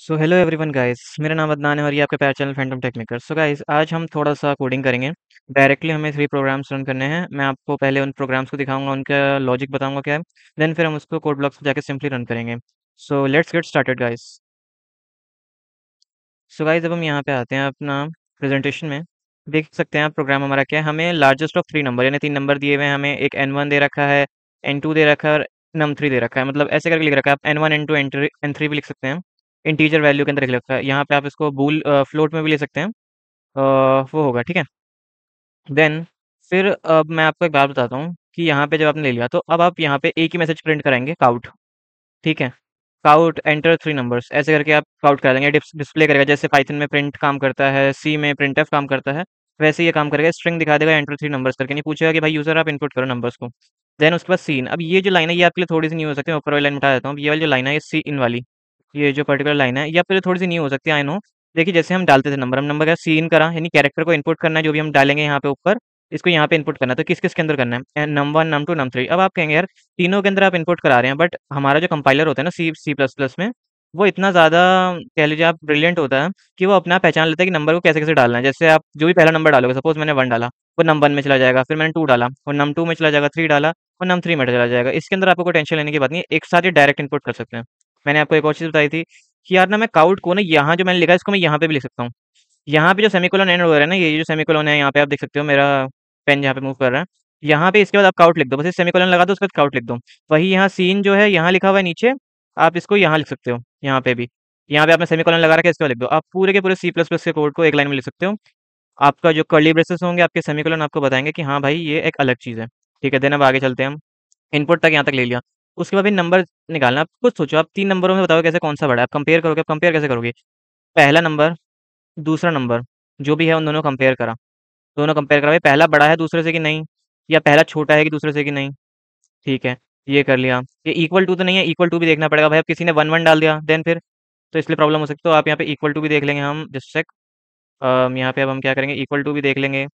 So hello everyone guys, मेरा नाम अदनान है और ये आपका प्यारा चैनल फैंटम टेक्निकर। सो गाइस, आज हम थोड़ा सा कोडिंग करेंगे। डायरेक्टली हमें 3 प्रोग्राम्स रन करने हैं। मैं आपको पहले उन प्रोग्राम्स को दिखाऊंगा, उनका लॉजिक बताऊंगा क्या है। देन फिर हम उसको कोड ब्लॉक्स में जाके सिंपली रन करेंगे। So let's get started guys. So guys, अब हम यहाँ पे आते हैं अपना प्रेजेंटेशन में। देख सकते हैं आप प्रोग्राम हमारा क्या है। हमें लार्जेस्ट ऑफ 3 नंबर यानी 3 नंबर दिए हुए हैं। हमें एक n1 दे रखा है, n2 दे रखा है और num3 दे रखा है। मतलब ऐसे करके लिख रखा है। आप n1 n2 n3 भी लिख सकते हैं। इंटीजर वैल्यू के अंदर लिख रखा है। यहाँ पे आप इसको बूल फ्लोट में भी ले सकते हैं। वो होगा ठीक है। देन फिर अब मैं आपको एक बात बताता हूँ कि यहाँ पे जब आपने ले लिया तो अब आप यहाँ पे एक ही मैसेज प्रिंट कराएंगे, काउट। ठीक है। काउट एंटर 3 नंबर्स ऐसे करके आप काउट करा देंगे। डिस्प्ले करेगा जैसे पाइथन में प्रिंट काम करता है, सी में प्रिंटफ काम करता है। वैसे ये काम करेगा। स्ट्रिंग दिखा देगा एंटर 3 नंबर्स करके, नहीं पूछेगा कि भाई यूजर आप इनपुट करो नंबर्स को। देन उसके बाद सीन। अब ये जो लाइन है ये आपके लिए थोड़ी सी न्यू हो सकती है। मैं ऊपर वाली लाइन उठा देता हूँ। अब ये वाली जो लाइन है ये सी इन वाली, ये जो पर्टिकुलर लाइन है ये आपके लिए थोड़ी सी न्यू हो सकती है, आई नो। देखिए जैसे हम डालते थे नंबर, हम नंबर का सी इन करा यानी कैरेक्टर को इनपुट करना है जो भी हम डालेंगे यहाँ पे ऊपर, इसको यहाँ पे इनपुट करना है। तो किस किस के अंदर करना है, नम one num to num three. अब आप कहेंगे यार तीनों के अंदर आप इनपुट करा रहे हैं, बट हमारा जो कंपाइलर होता है ना सी सी प्लस प्लस में, वो इतना ज़्यादा कह लीजिए आप ब्रिलियंट होता है कि वो अपना पहचान लेता है कि नंबर को कैसे कैसे डालना है। जैसे आप जो भी पहला नंबर डालोगे, सपोज मैंने 1 डाला, वो नम 1 में चला जाएगा। फिर मैंने 2 डाला, वो नम 2 में चला जाएगा। 3 डाला, वो नम 3 में चला जाएगा। इसके अंदर आपको कोई टेंशन लेने की बात नहीं है, एक साथ ही डायरेक्ट इनपुट कर सकते हैं। मैंने आपको एक और चीज़ बताई थी कि यार ना मैं काउट को ना यहाँ जो मैंने लिखा है इसको मैं यहाँ पे भी लिख सकता हूँ। यहाँ पे जो सेमीकोलन एंड हो रहा है ना, ये जो सेमीकोलन है यहाँ पे आप देख सकते हो, मेरा पेन यहाँ पे मूव कर रहा है। यहाँ पे इसके बाद आप काउट लिख दो, बस इस सेमीकोलन लगा दो, उसके बाद काउट लिख दो। वही यहाँ सीन जो है यहाँ लिखा हुआ है नीचे, आप इसको यहाँ लिख सकते हो। यहाँ पे भी, यहाँ पे आपने सेमीकोलन लगा रखा है, इसके बाद लिख दो। आप पूरे के पूरे सी प्लस प्लस के कोड को एक लाइन में लिख सकते हो। आपका जो कर्ली ब्रेसेस होंगे, आपके सेमीकोलन आपको बताएंगे कि हाँ भाई ये एक अलग चीज़ है। ठीक है, देन अब आगे चलते हैं हम। इनपुट तक यहाँ तक ले लिया। उसके बाद भी नंबर निकालना। आप खुद सोचो, आप 3 नंबरों में बताओ कैसे कौन सा बड़ा है। आप कंपेयर करोगे, आप कंपेयर कैसे करोगे? पहला नंबर, दूसरा नंबर, जो भी है उन दोनों कंपेयर करा। दोनों कंपेयर करा भाई, पहला बड़ा है दूसरे से कि नहीं, या पहला छोटा है कि दूसरे से कि नहीं। ठीक है, ये कर लिया। ये इक्वल टू तो नहीं है, इक्वल टू भी देखना पड़ेगा भाई। अब किसी ने 1 1 डाल दिया देन फिर तो इसलिए प्रॉब्लम हो सकती है। तो आप यहाँ पे इक्वल टू भी देख लेंगे हम, जस्ट सेक। यहाँ पे अब हम क्या करेंगे, इक्वल टू भी देख लेंगे।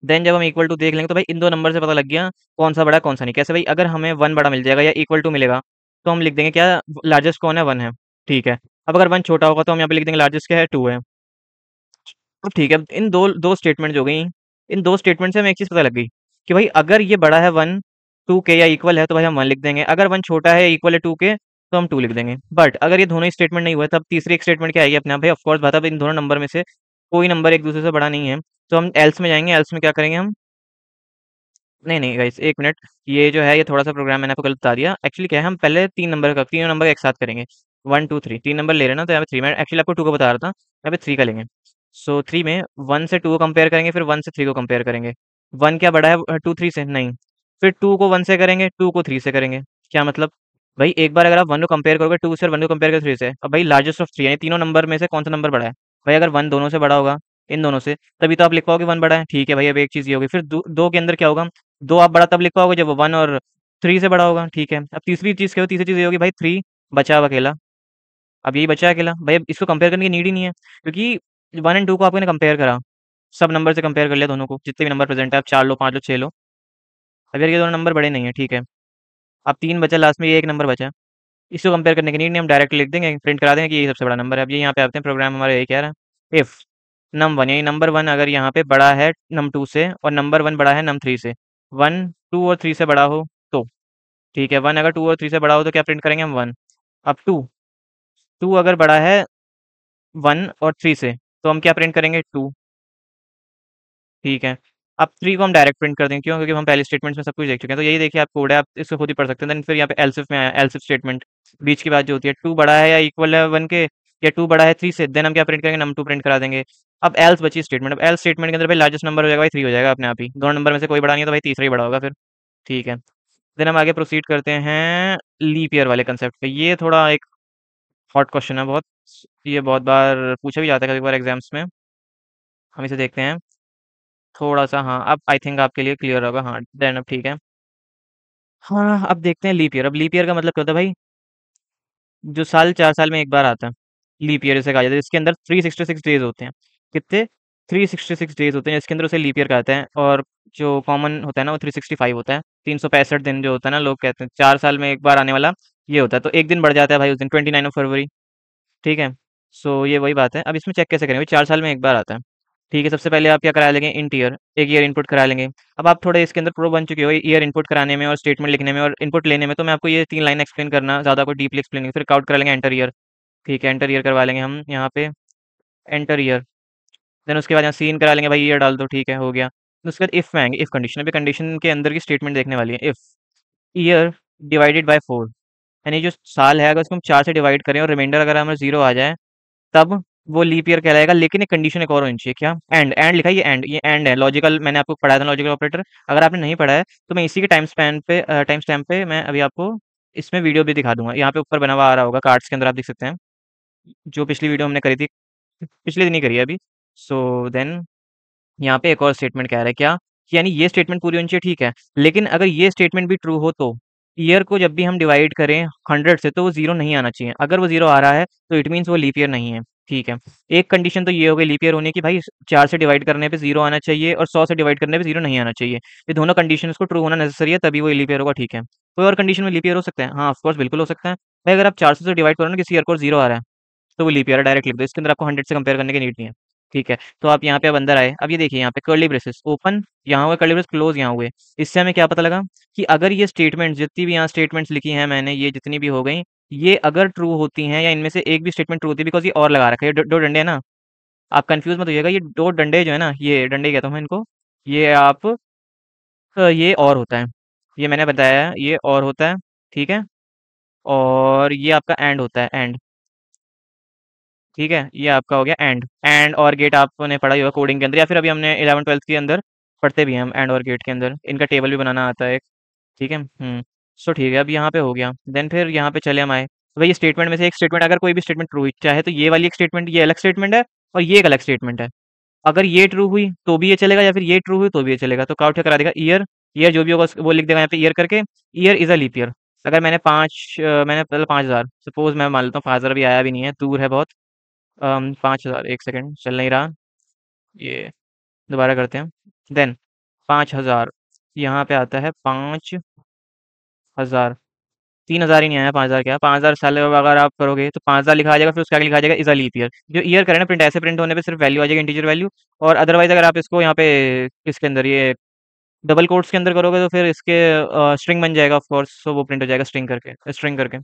देन जब हम इक्वल टू देख लेंगे तो भाई इन दो नंबर से पता लग गया कौन सा बड़ा कौन सा नहीं। कैसे भाई, अगर हमें 1 बड़ा मिल जाएगा या इक्वल टू मिलेगा तो हम लिख देंगे क्या, लार्जेस्ट कौन है, 1 है। ठीक है। अब अगर 1 छोटा होगा तो हम यहाँ पे लिख देंगे लार्जेस्ट क्या है, 2 है। अब ठीक है, अब इन दो दो स्टेटमेंट जो गई, इन दो स्टेटमेंट से हमें एक चीज़ पता लग गई कि भाई अगर ये बड़ा है 1 2 के या इक्वल है तो भाई हम 1 लिख देंगे। अगर 1 छोटा है इक्वल है 2 के तो हम 2 लिख देंगे। बट अगर ये दोनों ही स्टेटमेंट नहीं हुए तब तीसरी एक स्टेटमेंट क्या आएगी अपने आप, भाई ऑफकोर्स बात है, अब इन दोनों नंबर में से कोई नंबर एक दूसरे से बड़ा नहीं है। तो हम एल्स में जाएंगे। एल्स में क्या करेंगे हम, नहीं नहीं गाइस एक मिनट, ये जो है ये थोड़ा सा प्रोग्राम मैंने आपको गलत बता दिया। एक्चुअली क्या है, हम पहले तीनों नंबर एक साथ करेंगे। 1 2 3 3 नंबर ले रहे हैं ना, तो यहाँ पे 3 मैं एक्चुअली आपको 2 को बता रहा था, यहाँ पे 3 का लेंगे। सो 3 में 1 से 2 को कंपेयर करेंगे, फिर 1 से 3 को कंपेयर करेंगे। 1 क्या बड़ा है 2 3 से, नहीं। फिर 2 को 1 से करेंगे, 2 को 3 से करेंगे। क्या मतलब, भाई एक बार अगर आप 1 को कंपेयर करोगे 2 से और 1 को कंपेयर करोगे 3 से, अब भाई लार्जेस्ट ऑफ 3 है, तीनों नंबर में से कौन सा नंबर बड़ा है। भाई अगर 1 दोनों से बड़ा होगा, इन दोनों से, तभी तो आप लिख पाओगे 1 बड़ा है। ठीक है भाई, अब एक चीज़ ये होगी। फिर 2 के अंदर क्या होगा, 2 आप बड़ा तब लिख पाओगे जब 1 और 3 से बड़ा होगा। ठीक है, अब तीसरी चीज़ क्या होगी, तीसरी चीज़ ये होगी भाई 3 बचा अब अकेला। अब यही बचा है अकेला भाई, अब इसको कंपेयर करने की नीड ही नहीं है, क्योंकि 1 एंड 2 को आपने कंपेयर करा, सब नंबर से कंपेयर कर लिया दोनों को, जितने भी नंबर प्रेजेंट है, आप 4 लो 5 लो 6 लो। अब यार ये दोनों नंबर बड़े नहीं है, ठीक है। अब 3 बचा लास्ट में, ये एक नंबर बचा। इसको कंपेयर करने की नीड नहीं, हम डायरेक्ट लिख देंगे, प्रिंट करा देंगे कि ये सबसे बड़ा नंबर है। अब ये यहाँ पे आते हैं, प्रोग्राम हमारा यही कह रहा है, इफ नम वन यानी नंबर 1 अगर यहाँ पे बड़ा है नम 2 से और नंबर 1 बड़ा है नम 3 से, 1 2 और 3 से बड़ा हो तो, ठीक है। 1 अगर 2 और 3 से बड़ा हो तो क्या प्रिंट करेंगे हम, 1। अब 2 2 अगर बड़ा है 1 और 3 से तो हम क्या प्रिंट करेंगे, 2। ठीक है। अब 3 को हम डायरेक्ट प्रिंट कर देंगे, क्यों, क्योंकि हम पहले स्टेटमेंट्स में सब कुछ देख चुके हैं। तो यही देखिए आप कोड है, आप इसको खुद ही पढ़ सकते हैं। देन फिर यहाँ पे एल्सिफ में आया, एल्सिफ स्टेटमेंट, बीच की बात जो होती है, 2 बड़ा है या इक्वल है 1 के, या 2 बड़ा है 3 से, देन हम क्या प्रिंट करेंगे, नम 2 प्रिंट करा देंगे। अब एल्स बची स्टेटमेंट। अब एल्स स्टेटमेंट के अंदर भाई लार्जेस्ट नंबर हो जाएगा भाई 3 हो जाएगा अपने आप ही, दोनों नंबर में से कोई बड़ा नहीं है तो भाई तीसरा ही बड़ा होगा फिर। ठीक है। देन हम आगे प्रोसीड करते हैं लीप ईयर वाले कंसेप्ट पे। ये थोड़ा एक हॉट क्वेश्चन है बहुत, ये बहुत बार पूछा भी जाता है कभी बार एग्जाम्स में। हम इसे देखते हैं थोड़ा सा। हाँ, अब आई थिंक आपके लिए क्लियर होगा। हाँ देन अब ठीक है। हाँ, अब देखते हैं लीप ईयर। अब लीप ईयर का मतलब क्या होता है भाई, जो साल 4 साल में एक बार आता है, लीप ईयर इसे कहा जाता है। इसके अंदर 366 डेज होते हैं। कितने, 366 डेज होते हैं, इसके अंदर उसे लीप ईयर कहते हैं। और जो कॉमन होता है ना वो 365 होता है, 365 दिन जो होता है ना, लोग कहते हैं 4 साल में एक बार आने वाला ये होता है, तो एक दिन बढ़ जाता है भाई उस दिन, 29 फरवरी। ठीक है। सो ये वही बात है। अब इसमें चेक कैसे करेंगे, 4 साल में एक बार आता है। ठीक है, सबसे पहले आप क्या करा लेंगे, इंट ईयर, एक ईयर इनपुट करा लेंगे। अब आप थोड़े इसके अंदर प्रो बन चुके हो ईयर इनपुट कराने में और स्टेटमेंट लिखने में और इनपुट लेने में, तो मैं आपको ये 3 लाइन एक्सप्लेन करना, ज़्यादा कोई डीपली एक्सप्लेन नहीं, फिर काउंट करा लेंगे एंटर ईयर। ठीक है, एंटर ईयर करवा लेंगे हम यहाँ पे, एंटर ईयर। देन उसके बाद यहाँ सीन करा लेंगे भाई, ईयर डाल दो, ठीक है, हो गया। फिर उसके बाद इफ में आएंगे, इफ कंडीशन, अभी कंडीशन के अंदर की स्टेटमेंट देखने वाली है। इफ ईयर डिवाइडेड बाय 4, यानी जो साल है अगर उसको हम 4 से डिवाइड करें और रिमाइंडर अगर हमें 0 आ जाए, तब वो लीप ईयर कहलाएगा। लेकिन एक कंडीशन एक और होनी चाहिए, क्या, एंड, एंड लिखा है, ये एंड है, लॉजिकल, मैंने आपको पढ़ाया था लॉजिकल ऑपरेटर। अगर आपने नहीं पढ़ा है तो मैं इसी के टाइम स्टैम्प पे मैं अभी आपको इसमें वीडियो भी दिखा दूंगा, यहाँ पे ऊपर बना हुआ आ रहा होगा, कार्ड्स के अंदर आप देख सकते हैं, जो पिछली वीडियो हमने करी थी, पिछले दिन ही करी है अभी। सो देन यहाँ पे एक और स्टेटमेंट कह रहा है, क्या कि यानी ये स्टेटमेंट पूरी होनी चाहिए, ठीक है। लेकिन अगर ये स्टेटमेंट भी ट्रू हो तो ईयर को जब भी हम डिवाइड करें 100 से, तो वो 0 नहीं आना चाहिए। अगर वो 0 आ रहा है तो इट मीन्स वो लीप ईयर नहीं है। ठीक है। एक कंडीशन तो ये हो गई लीप ईयर होने की, भाई 4 से डिवाइड करने पे 0 आना चाहिए और 100 से डिवाइड करने पे 0 नहीं आना चाहिए। ये दोनों कंडीशन को ट्रू होना नेसेसरी है, तभी वो लीप ईयर होगा। ठीक है, कोई और कंडीशन में लीप ईयर हो सकता है, हाँ ऑफकोर्स बिल्कुल हो सकता है। भाई अगर आप 400 से डिवाइड करो ना किसी ईयर को, 0 आ रहा है, तो वो लीप ईयर है, डायरेक्ट लिख दो, इसके अंदर आपको 100 से कंपेयर करने की नीड नहीं है। ठीक है, तो आप यहाँ पे अब अंदर आए, अब ये देखिए यहाँ पे कर्ली ब्रेसेस ओपन यहाँ हुए, कर्ली ब्रेस क्लोज यहाँ हुए। इससे हमें क्या पता लगा कि अगर ये स्टेटमेंट, जितनी भी यहाँ स्टेटमेंट्स लिखी हैं मैंने, ये जितनी भी हो गई, ये अगर ट्रू होती हैं या इनमें से एक भी स्टेटमेंट ट्रू होती है, बिकॉज ये और लगा रखा है, ये दो डंडे हैं ना, आप कंफ्यूज मत होइएगा, ये दो डंडे जो है ना, ये डंडे कहता हूँ मैं इनको, ये आप ये और होता है, ये मैंने बताया है, ये और होता है। ठीक है, और ये आपका एंड होता है, एंड। ठीक है, ये आपका हो गया एंड, एंड और गेट आपने पढ़ा ही होगा कोडिंग के अंदर, या फिर अभी हमने 11 12 के अंदर पढ़ते भी हैं हम, एंड और गेट के अंदर इनका टेबल भी बनाना आता है एक। ठीक है, सो ठीक है, अब यहाँ पे हो गया। देन फिर यहाँ पे चले हम आए, तो भाई ये स्टेटमेंट में से एक स्टेटमेंट, अगर कोई भी स्टेटमेंट ट्रू हुई चाहे तो ये वाली एक स्टेटमेंट, ये अलग स्टेटमेंट है और ये एक अलग स्टेटमेंट है। अगर ये ट्रू हुई तो भी ये चलेगा, या फिर ये ट्रू हुई तो भी ये चलेगा, तो काउंट करा देगा ईयर। ईयर जो भी होगा वो लिख देगा यहाँ पे ईयर करके, year is a leap year. अगर मैंने मैंने पहले 5000 सपोज मैं मान लेता हूँ, 5000 अभी आया भी नहीं है, दूर है बहुत। 5000, एक सेकंड चल नहीं रहा, ये दोबारा करते हैं। देन 5000, यहाँ पे आता है 5000, 3000 ही नहीं आया, 5000 क्या, 5000 साल अगर आप करोगे तो 5000 लिखा आ जाएगा, फिर उसके आगे लिखा आ जाएगा इज अ लीप ईयर। जो ईयर करें ना प्रिंट, ऐसे प्रिंट होने पे सिर्फ वैल्यू आ जाएगी, इंटीजर वैल्यू। और अदरवाइज अगर आप इसको यहाँ पे इसके अंदर ये डबल कोट्स के अंदर करोगे तो फिर इसके स्ट्रिंग बन जाएगा, ऑफ कोर्स, तो वो प्रिंट हो जाएगा स्ट्रिंग करके।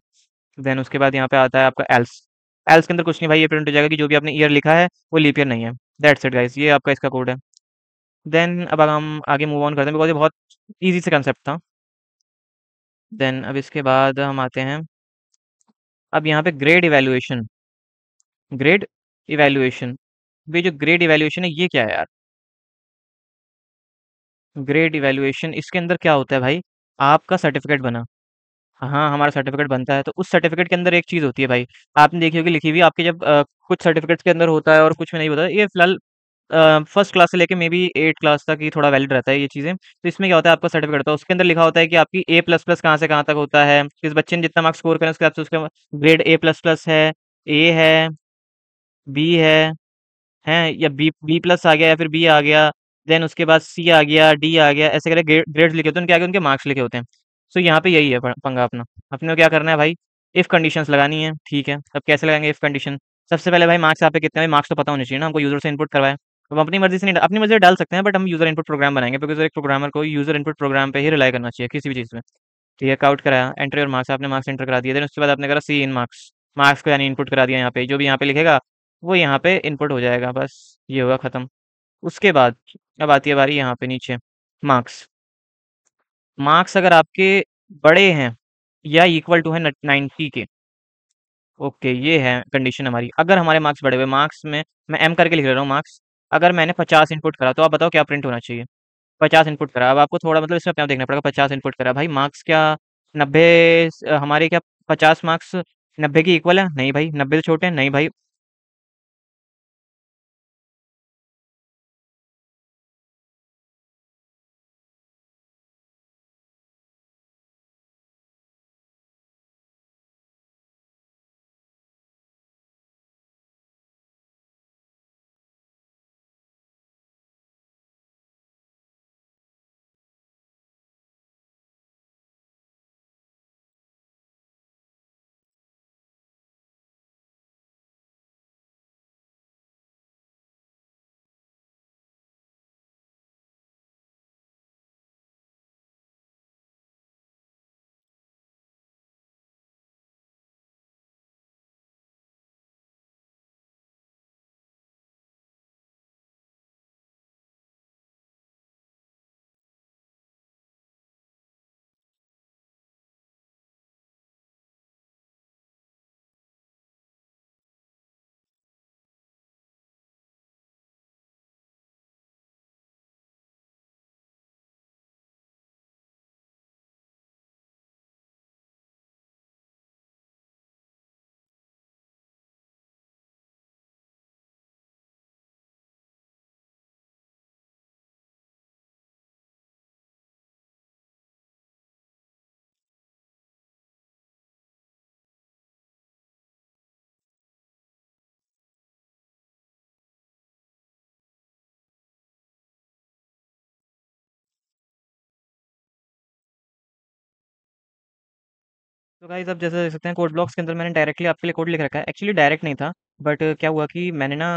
देन उसके बाद यहाँ पे आता है आपका एल्स। एल्स के अंदर कुछ नहीं भाई, ये प्रिंट हो जाएगा कि जो भी आपने ईयर लिखा है वो लीप ईयर नहीं है। दैट्स इट गाइस, ये आपका इसका कोड है। देन अब हम आगे मूव ऑन करते हैं, बिकॉज ये बहुत ईजी से कंसेप्ट था। देन अब इसके बाद हम आते हैं, अब यहाँ पे ग्रेड इवैल्यूएशन, ग्रेड इवैल्यूएशन। ये जो ग्रेड इवैल्यूएशन है ये क्या है यार, ग्रेड इवैल्यूएशन इसके अंदर क्या होता है भाई, आपका सर्टिफिकेट बना, हाँ हमारा सर्टिफिकेट बनता है, तो उस सर्टिफिकेट के अंदर एक चीज़ होती है भाई, आपने देखी होगी लिखी हुई आपके, जब कुछ सर्टिफिकेट्स के अंदर होता है और कुछ में नहीं होता है, ये फिलहाल फर्स्ट क्लास से लेके मे बी 8 क्लास तक ही थोड़ा वैलिड रहता है ये चीज़ें। तो इसमें क्या होता है, आपका सर्टिफिकेट होता है, उसके अंदर लिखा होता है कि आपकी ए प्लस प्लस कहाँ से कहाँ तक होता है, किस बच्चे ने जितना मार्क्स स्कोर करें उसके हिसाब से उसका ग्रेड ए प्लस प्लस है, ए है, बी है या बी बी प्लस आ गया या फिर बी आ गया। देन उसके बाद सी आ गया, डी आ गया, ऐसे करके ग्रेड्स लिखे होते हैं, उनके आगे उनके मार्क्स लिखे होते हैं। सो यहाँ पे यही है पंगा अपना, अपने को क्या करना है भाई, इफ कंडीशंस लगानी है। ठीक है, अब कैसे लगाएंगे इफ कंडीशन, सबसे पहले भाई मार्क्स यहाँ पे कितने हैं, मार्क्स तो पता होने चाहिए ना हमको, यूजर से इनपुट करवाए। तो हम अपनी मर्जी से नहीं, अपनी मर्जी से डाल सकते हैं, बट हम यूजर इनपुट प्रोग्राम बनाएंगे, बिकॉज एक प्रोग्रामर को यूजर इनपुट प्रोग्राम पे ही रिलाई करना चाहिए किसी भी चीज़ में। ठीक है, काउंट कराया, एंटर योर मार्क्स, आपने मार्क्स एंटर करा दिया। देन उसके बाद आपने करा सी इन मार्क्स, मार्क्स को यानी इनपुट करा दिया, यहाँ पे जो भी यहाँ पे लिखेगा वो यहाँ पे इनपुट हो जाएगा, बस ये होगा ख़त्म। उसके बाद अब आती है बारी यहाँ पे नीचे, मार्क्स। मार्क्स अगर आपके बड़े हैं या इक्वल टू है 90 के, ओके, ये है कंडीशन हमारी। अगर हमारे मार्क्स बड़े हुए, मार्क्स में मैं एम करके लिख रहा हूँ मार्क्स, अगर मैंने 50 इनपुट करा तो आप बताओ क्या प्रिंट होना चाहिए। 50 इनपुट करा, अब आपको थोड़ा मतलब इसमें अपने आप देखना पड़ेगा, 50 इनपुट करा भाई, मार्क्स क्या 90, हमारे क्या 50 मार्क्स 90 के इक्वल है, नहीं भाई 90 से छोटे हैं, नहीं भाई। तो गाइस अब जैसे देख सकते हैं कोड ब्लॉक्स के अंदर मैंने डायरेक्टली आपके लिए कोड लिख रखा है। एक्चुअली डायरेक्ट नहीं था, बट क्या हुआ कि मैंने ना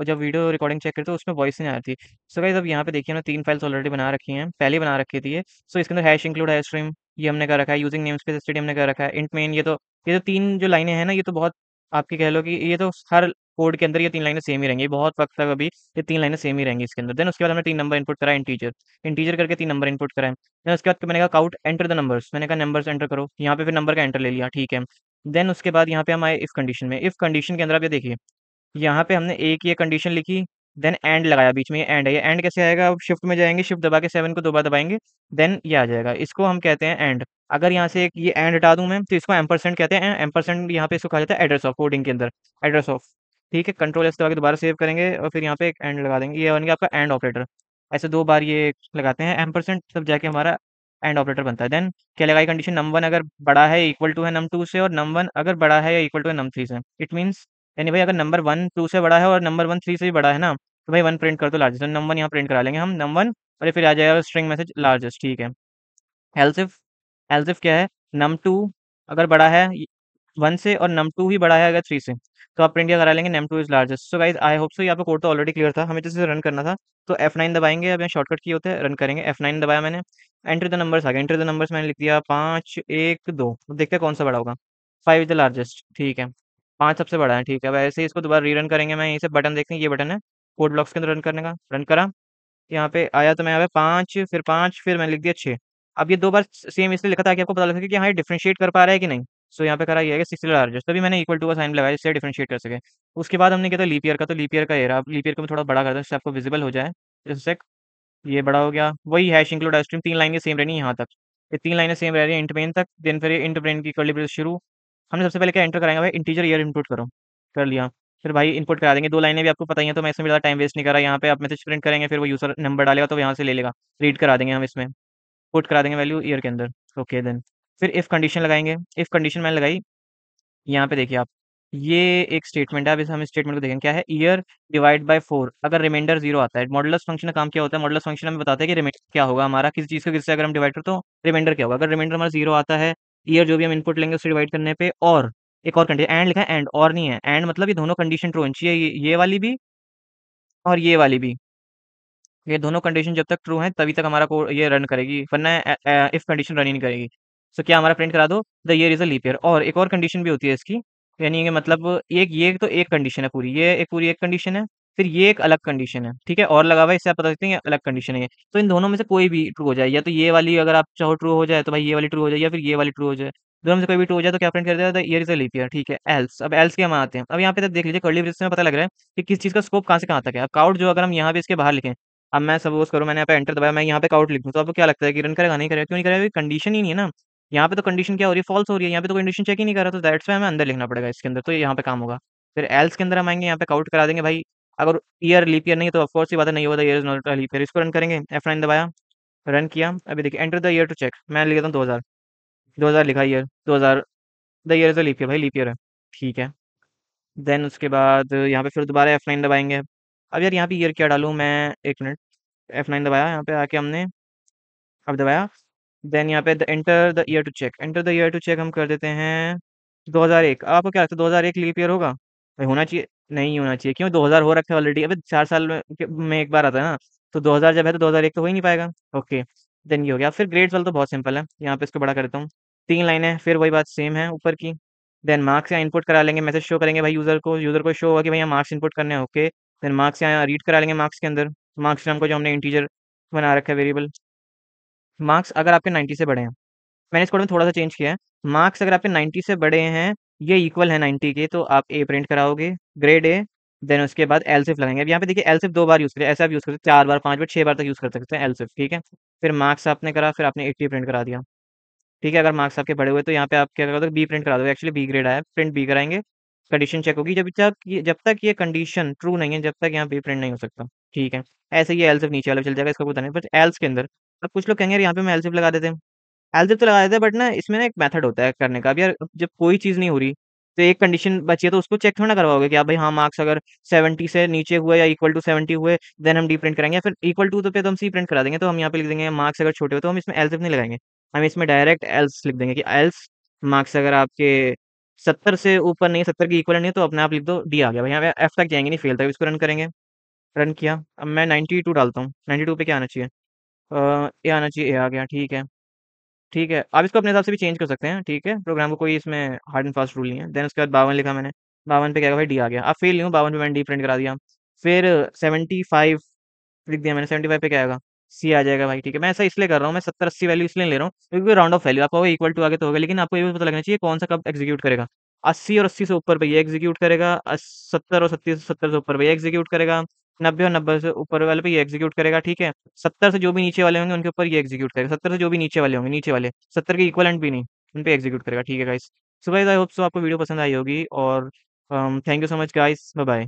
जब वीडियो रिकॉर्डिंग चेक करी तो उसमें वॉइस नहीं आ रही थी। सो गाइस अब यहाँ पे देखिए, हमने 3 फाइल्स ऑलरेडी बना रखी हैं, पहले बना रखी थी ये। सो इसके अंदर हैश इंक्लूड हैश स्ट्रीम ये हमने कर रखा है, यूजिंग नेम स्पेस एसटीडी हमने कर रखा है, इंट मेन ये तो 3 जो लाइनें हैं ना, ये तो बहुत आपकी कह लो कि ये तो हर कोड के अंदर ये 3 लाइनें सेम ही रहेंगी, ये बहुत वक्त तक अभी ये 3 लाइनें सेम ही रहेंगी इसके अंदर। देन उसके बाद हमने 3 नंबर इनपुट करा इंटीजर, इंटीजर करके 3 नंबर इनपुट कराए। देन उसके बाद मैंने कहा काउट एंटर द नंबर्स, मैंने कहा नंबर्स एंटर करो, यहाँ पे फिर नंबर का एंटर ले लिया, ठीक है। देन उसके बाद यहाँ पे हम आए इफ कंडीशन में, इफ कंडीशन के अंदर आप ये देखिए, यहाँ पे हमने एक ये कंडीशन लिखी, देन एंड लगाया बीच में, ये एंड है। ये एंड कैसे आएगा, अब शिफ्ट में जाएंगे, शिफ्ट दबा के 7 को 2 बार दबाएंगे, देन ये आ जाएगा, इसको हम कहते हैं एंड। अगर यहाँ से एक ये एंड हटा दूं मैं तो इसको एम्परसेंड कहते हैं, एम्परसेंड यहाँ पे इसको कहा जाता है एड्रेस ऑफ, कोडिंग के अंदर एड्रेस ऑफ, ठीक है। कंट्रोल एस दबा के दोबारा सेव करेंगे और फिर यहाँ पे एक एंड लगा देंगे, ये बन गया आपका एंड ऑपरेटर। ऐसे 2 बार ये लगाते हैं एम्परसेंड, तब जाके हमारा एंड ऑपरेटर बनता है। देन क्या लगाई कंडीशन, नम वन अगर बड़ा है इक्वल टू है नम टू से, और नम वन अगर बड़ा है या इक्वल टू है नम थ्री से। इट मीन्स यानी भाई अगर नंबर 1 2 से बड़ा है और नंबर 1 3 से भी बड़ा है ना, तो भाई 1 प्रिंट कर दो लार्जेस्ट, नंबर 1 यहाँ प्रिंट करा लेंगे हम नंबर 1, और ये फिर आ जाएगा स्ट्रिंग मैसेज लार्जेस्ट, ठीक है। एल्स इफ, एल्स इफ क्या है, नम 2 अगर बड़ा है 1 से और नम 2 ही बड़ा है अगर 3 से, तो आप प्रिंट क्या करा लेंगे, नम 2 is largest. So guys I hope सो, यहाँ पे कोड तो ऑलरेडी क्लियर था, हमें जैसे रन करना था। तो F9 दबाएंगे, अब यहाँ शॉर्टकट की होते हैं, रन करेंगे, F9 दबाया मैंने, एंटर द नंबर्स आ गया, एंटर द नंबर्स मैंने लिख दिया 5 1 2, अब देखते हैं कौन सा बड़ा होगा। 5 इज द लार्जेस्ट, ठीक है, 5 सबसे बड़ा है, ठीक है। वैसे ही इसको दोबारा रीरन करेंगे, मैं यहीं से बटन देखते हैं, ये बटन है कोड ब्लॉक्स के अंदर रन करने का, रन करा, यहाँ पे आया तो मैं यहाँ पे 5 फिर मैंने लिख दिया 6। अब ये 2 बार सेम इसलिए लिखा था कि आपको पता लग सके कि हाँ ये डिफरेंशिएट कर पा रहा है कि नहीं। सो यहाँ पे करा ये है कि 6 लार्जेस्ट, तभी मैंने इक्वल टू का साइन लगाया जिससे डिफरेंशिएट कर सके। उसके बाद हमने किया था लीप ईयर का, तो लीप ईयर का एरा, अब लीप ईयर को मैं थोड़ा बड़ा कर दूँ जिससे आपको विजिबल हो जाए, जैसे ये बड़ा हो गया, वही हैश इंक्लूड स्ट्रीम 3 लाइनें सेम रहनी है यहाँ तक, ये 3 लाइनें सेम रह रही है इंट मेन तक। देन फिर इंट मेन की कर्ली ब्रेस शुरू, हमने सबसे पहले क्या एंटर कराएंगे भाई, इंटीजर ईयर इनपुट करो, कर लिया। फिर भाई इनपुट करा देंगे, 2 लाइनें भी आपको पता ही है, तो मैं इसमें ज़्यादा टाइम वेस्ट नहीं कर रहा, यहाँ पे आप मैसेज प्रिंट करेंगे, फिर वो यूज़र नंबर डालेगा तो यहाँ से ले लेगा, रीड करा देंगे हम इसमें, पुट करा देंगे वैल्यू ईयर के अंदर। ओके देन फिर इफ कंडीशन लगाएंगे, इफ कंडीशन मैंने लगाई, यहाँ पे देखिए आप, ये एक स्टेटमेंट है, अब इस हम इस स्टेटमेंट को देखेंगे क्या है, ईयर डिवाइड बाय 4 अगर रिमाइंडर 0 आता है। मॉडुलस फंक्शन का काम क्या होता है, मॉडुलस फंक्शन हमें बताता है कि रिमाइंडर क्या होगा हमारा, किसी चीज़ को किससे अगर हम डिवाइड करें तो रिमाइंडर क्या होगा। अगर रिमाइंडर हमारा 0 आता है, ईयर जो भी हम इनपुट लेंगे उससे डिवाइड करने पे, और एक और कंडीशन एंड लिखा है, एंड और नहीं है, एंड मतलब ये दोनों कंडीशन ट्रू होनी चाहिए, ये वाली भी और ये वाली भी, ये दोनों कंडीशन जब तक ट्रू हैं तभी तक हमारा कोड ये रन करेगी, वरना इफ कंडीशन रन ही नहीं करेगी। सो क्या हमारा प्रिंट करा दो, the year is a leap year. और एक और कंडीशन भी होती है इसकी, यानी कि मतलब एक ये तो एक कंडीशन है पूरी, ये एक पूरी एक कंडीशन है, फिर ये एक अलग कंडीशन है, ठीक है, और लगा हुआ है, इससे आप बता सकते हैं ये अलग कंडीशन है ये। तो इन दोनों में से कोई भी ट्रू हो जाए, या तो ये वाली अगर आप चाहो ट्रू हो जाए तो भाई ये वाली ट्रू हो जाए, या फिर ये वाली ट्रू हो जाए, दोनों में से कोई भी ट्रू हो जाए तो क्या प्रिंट कर देगा, the year is a leap year, ठीक है। एल्स, अब एल्स के हम आते हैं, अब यहाँ पे तक देख लीजिए कर्ली ब्रेस में पता लग रहा है कि किस चीज़ का स्कोप कहाँ से कहाँ तक है। अब काउट जो अगर हम यहाँ पे इसके बाहर लिखें, अब मैं सपोज़ करूँ मैंने यहाँ पे एंटर दबाया, मैं यहाँ पे काउट लिख दूँ, तो आपको क्या लगता है कि रन करेगा, नहीं करेगा? क्यों नहीं करेगा? क्योंकि कंडीशन ही नहीं है ना। यहाँ पे तो कंडीशन क्या हो रही है, फ़ॉल्स हो रही है, यहाँ पे तो कंडीशन चेक ही नहीं कर रहा, तो दैट्स व्हाई हमें अंदर लिखना पड़ेगा इसके अंदर, तो ये यहाँ पे काम होगा। फिर एल्स के अंदर हम आएँगे, यहाँ पे काउट करा देंगे भाई, अगर ईयर लीप ईयर नहीं है तो ऑफ कोर्स सी बात है, नहीं होगा, the year is not a leap year. इसको रन करेंगे, F9 दबाया, रन किया, अभी देखिए enter the year to check, मैं लिख देता हूँ 2000, 2000 लिखा year, 2000, the year is a leap year, भाई लीप ईयर है, ठीक है। देन उसके बाद यहाँ पे फिर दोबारा F9 दबाएँगे। अब यार यहाँ पे ईयर क्या डालूँ मैं, 1 मिनट, F9 दबाया, यहाँ पे आके हमने अब दबाया, देन यहाँ पे enter the year to check, enter the year to check हम कर देते हैं 2001। अब आपको क्या लगता है 2001 लीप ईयर होगा? भाई होना चाहिए, नहीं होना चाहिए, क्यों, 2000 हो रखा है ऑलरेडी, अबे 4 साल में एक बार आता है ना, तो 2000 जब है तो 2001 तो हो ही नहीं पाएगा। ओके, देन ये हो गया। फिर ग्रेड्स वाला तो बहुत सिंपल है, यहाँ पे इसको बड़ा कर देता हूँ, 3 लाइनें, फिर वही बात सेम है ऊपर की। देन मार्क्स यहाँ इनपुट करा लेंगे, मैसेज शो करेंगे भाई यूजर को शो होगा कि भैया मार्क्स इनपुट करने हैं, ओके। देन मार्क्स यहाँ रीड करा लेंगे, मार्क्स के अंदर मार्क्स नाम को जो हमने इंटीजर बना रखा है वेरिएबल, मार्क्स अगर आपके 90 से बड़े हैं, मैंने इस कोड में थोड़ा सा चेंज किया है, मार्क्स अगर आपके 90 से बड़े हैं, ये इक्वल है 90 के, तो आप ए प्रिंट कराओगे, ग्रेड ए। देन उसके बाद एलसिफ लगाएंगे, अब यहाँ पे देखिए एलसिफ 2 बार यूज़ करें, ऐसे आप यूज़ करते हैं 4 बार 5 बार 6 बार तक यूज़ कर सकते हैं एलसिफ, ठीक है। फिर मार्क्स आपने करा, फिर आपने 80 प्रिंट करा दिया, ठीक है। अगर मार्क्स आपके बड़े हुए तो यहाँ पे आप क्या करोगे, बी प्रिंट करा दोगे, एक्चुअली बी ग्रेड आया, प्रिंट बी कराएंगे, कंडीशन चेक होगी, जब तक ये कंडीशन ट्रू नहीं है जब तक यहाँ बी प्रिंट नहीं हो सकता, ठीक है। ऐसे ही एलसिफ नीचे वाला चल जाएगा, इसका पता नहीं, बट एल्स के अंदर अब कुछ लोग कहेंगे यार यहाँ पे हम एलसिफ लगा देते हैं, एलसिफ तो लगा देते हैं, बट ना इसमें ना एक मेथड होता है करने का। अब यार जब कोई चीज़ नहीं हो रही, तो एक कंडीशन बची है तो उसको चेक थोड़ा ना करवाओगे कि आप भाई हाँ मार्क्स अगर 70 से नीचे हुए या इक्वल टू 70 हुए, देन हम डी प्रिंट कराएंगे, या फिर इक्वल टू तो पे तो हम सी प्रिंट करा देंगे। तो हम यहाँ पे लिख देंगे मार्क्स अगर छोटे हो तो हम इसमें एल्सिफ नहीं लगाएंगे, हम इसमें डायरेक्ट एल्स लिख देंगे कि एल्स मार्क्स अगर आपके 70 से ऊपर नहीं है, 70 के इक्वल नहीं है, तो अपने आप लिख दो डी आ गया भाई। यहाँ पे एफ तक जाएंगे नहीं, फेल तक। इसको रन करेंगे। रन किया। अब मैं 92 डालता हूँ। 92 पे क्या आना चाहिए? ए आना चाहिए। ए आ गया। ठीक है। ठीक है, आप इसको अपने हिसाब से भी चेंज कर सकते हैं। ठीक है, प्रोग्राम को कोई इसमें हार्ड एंड फास्ट रूल नहीं है। देन उसके बाद 52 लिखा मैंने। 52 पे क्या भाई डी आ गया। आप फेल नहीं हो, 52 पे मैंने डी प्रिंट करा दिया। फिर 75 लिख दिया मैंने। 75 पे क्या आएगा? सी आ जाएगा भाई। ठीक है, मैं ऐसा इसलिए कर रहा हूँ, मैं 70-80 वैल्यू इसलिए ले रहा हूँ क्योंकि राउंड ऑफ वैल्यू आपका इक्वल टू आगे तो होगा, लेकिन आपको ये भी पता लगना चाहिए कौन सा कब एग्जीक्यूट करेगा। 80 और 80 से ऊपर पे ये एग्जीक्यूट करेगा। 70 और 70 से ऊपर पे ये एग्जीक्यूट करेगा। 90 और 90 से ऊपर वाले पे ये एग्जीक्यूट करेगा। ठीक है। 70 से जो भी नीचे वाले होंगे उनके ऊपर ये एग्जीक्यूट करेगा। 70 से जो भी नीचे वाले होंगे, नीचे वाले 70 के इक्वलेंट भी नहीं, उन पे एग्जीक्यूट करेगा। ठीक है guys. So guys, I hope so आपको वीडियो पसंद आई होगी, और thank you so much guys. Bye bye.